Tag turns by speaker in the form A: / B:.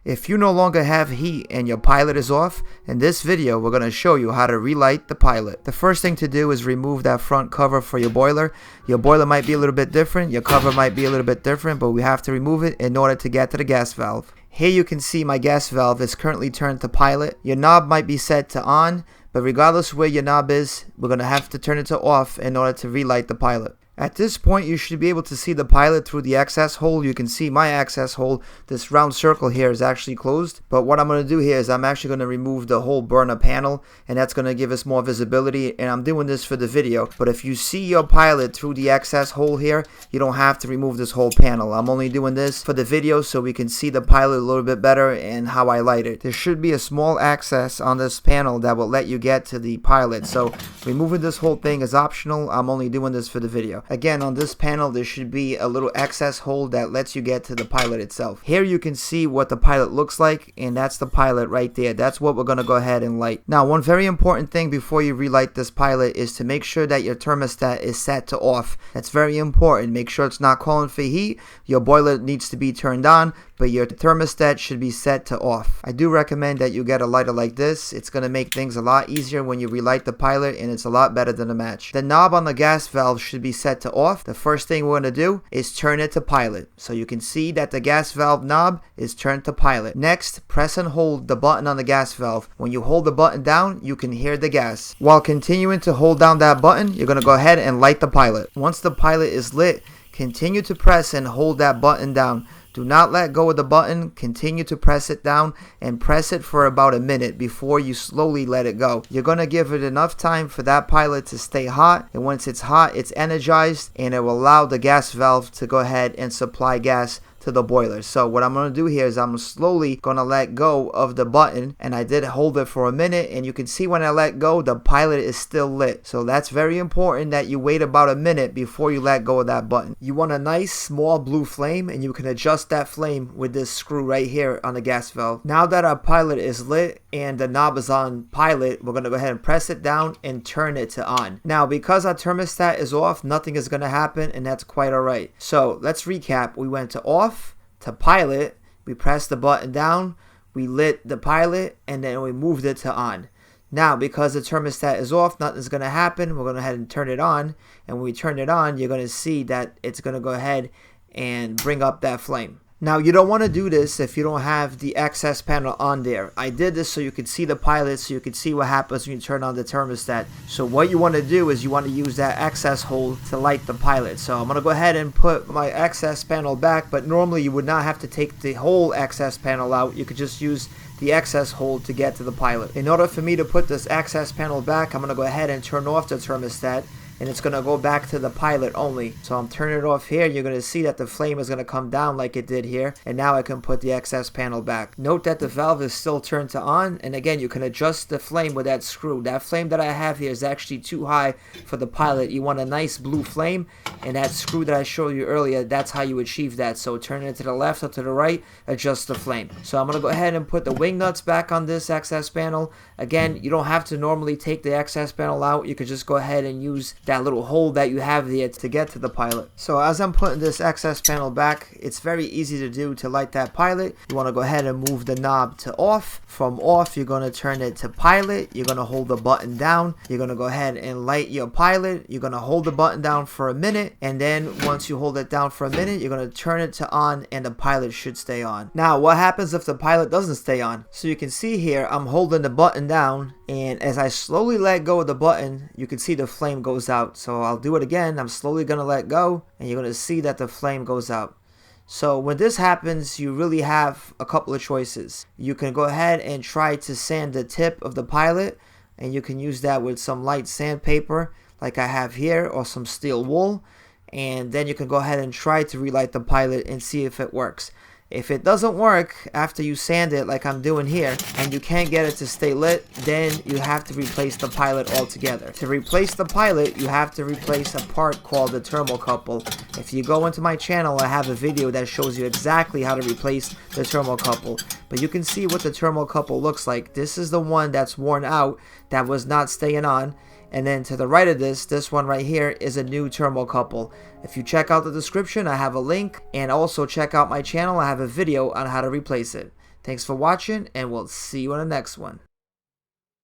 A: If you no longer have heat and your pilot is off, in this video we're going to show you how to relight the pilot. The first thing to do is remove that front cover for your boiler. Your boiler might be a little bit different, your cover might be a little bit different, but we have to remove it in order to get to the gas valve. Here you can see my gas valve is currently turned to pilot. Your knob might be set to on, but regardless where your knob is, we're going to have to turn it to off in order to relight the pilot. At this point, you should be able to see the pilot through the access hole. You can see my access hole. This round circle here is actually closed. But what I'm going to do here is I'm actually going to remove the whole burner panel, and that's going to give us more visibility. And I'm doing this for the video. But if you see your pilot through the access hole here, you don't have to remove this whole panel. I'm only doing this for the video so we can see the pilot a little bit better and how I light it. There should be a small access on this panel that will let you get to the pilot. So removing this whole thing is optional. I'm only doing this for the video. Again, on this panel there should be a little access hole that lets you get to the pilot itself. Here you can see what the pilot looks like, and that's the pilot right there. That's what we're going to go ahead and light. Now, one very important thing before you relight this pilot is to make sure that your thermostat is set to off. That's very important. Make sure it's not calling for heat. Your boiler needs to be turned on, but your thermostat should be set to off. I do recommend that you get a lighter like this. It's going to make things a lot easier when you relight the pilot, and it's a lot better than a match. The knob on the gas valve should be set to off. The first thing we're going to do is turn it to pilot. So you can see that the gas valve knob is turned to pilot. Next, press and hold the button on the gas valve. When you hold the button down, you can hear the gas. While continuing to hold down that button, you're going to go ahead and light the pilot. Once the pilot is lit, continue to press and hold that button down. Do not let go of the button. Continue to press it down and press it for about a minute before you slowly let it go. You're going to give it enough time for that pilot to stay hot, and once it's hot, it's energized, and it will allow the gas valve to go ahead and supply gas to the boiler. So what I'm going to do here is I'm slowly going to let go of the button, and I did hold it for a minute, and you can see when I let go the pilot is still lit. So that's very important that you wait about a minute before you let go of that button. You want a nice small blue flame, and you can adjust that flame with this screw right here on the gas valve. Now that our pilot is lit and the knob is on pilot, we're going to go ahead and press it down and turn it to on. Now because our thermostat is off, nothing is going to happen, and that's quite alright. So let's recap. We went to off, to pilot, we pressed the button down, we lit the pilot, and then we moved it to on. Now because the thermostat is off, nothing's going to happen. We're going to go ahead and turn it on, and when we turn it on, you're going to see that it's going to go ahead and bring up that flame. Now you don't want to do this if you don't have the access panel on there. I did this so you could see the pilot, so you could see what happens when you turn on the thermostat. So what you want to do is you want to use that access hole to light the pilot. So I'm going to go ahead and put my access panel back, but normally you would not have to take the whole access panel out. You could just use the access hole to get to the pilot. In order for me to put this access panel back, I'm going to go ahead and turn off the thermostat, and it's going to go back to the pilot only. So I'm turning it off here. You're going to see that the flame is going to come down like it did here, and now I can put the access panel back. Note that the valve is still turned to on, and again you can adjust the flame with that screw. That flame that I have here is actually too high for the pilot. You want a nice blue flame, and that screw that I showed you earlier, that's how you achieve that. So turn it to the left or to the right, adjust the flame. So I'm going to go ahead and put the wing nuts back on this access panel. Again, you don't have to normally take the access panel out. You could just go ahead and use that little hole that you have there to get to the pilot. So as I'm putting this access panel back, it's very easy to do to light that pilot. You want to go ahead and move the knob to off. From off, you're going to turn it to pilot. You're going to hold the button down. You're going to go ahead and light your pilot. You're going to hold the button down for a minute, and then once you hold it down for a minute, you're going to turn it to on, and the pilot should stay on. Now what happens if the pilot doesn't stay on? So you can see here I'm holding the button down, and as I slowly let go of the button, you can see the flame goes out. So I'll do it again. I'm slowly going to let go, and you're going to see that the flame goes out. So when this happens, you really have a couple of choices. You can go ahead and try to sand the tip of the pilot, and you can use that with some light sandpaper like I have here, or some steel wool, and then you can go ahead and try to relight the pilot and see if it works. If it doesn't work after you sand it like I'm doing here, and you can't get it to stay lit, then you have to replace the pilot altogether. To replace the pilot, you have to replace a part called the thermocouple. If you go into my channel, I have a video that shows you exactly how to replace the thermocouple. But you can see what the thermocouple looks like. This is the one that's worn out, that was not staying on. And then to the right of this one right here is a new thermocouple. If you check out the description, I have a link, and also check out my channel. I have a video on how to replace it. Thanks for watching, and we'll see you on the next one.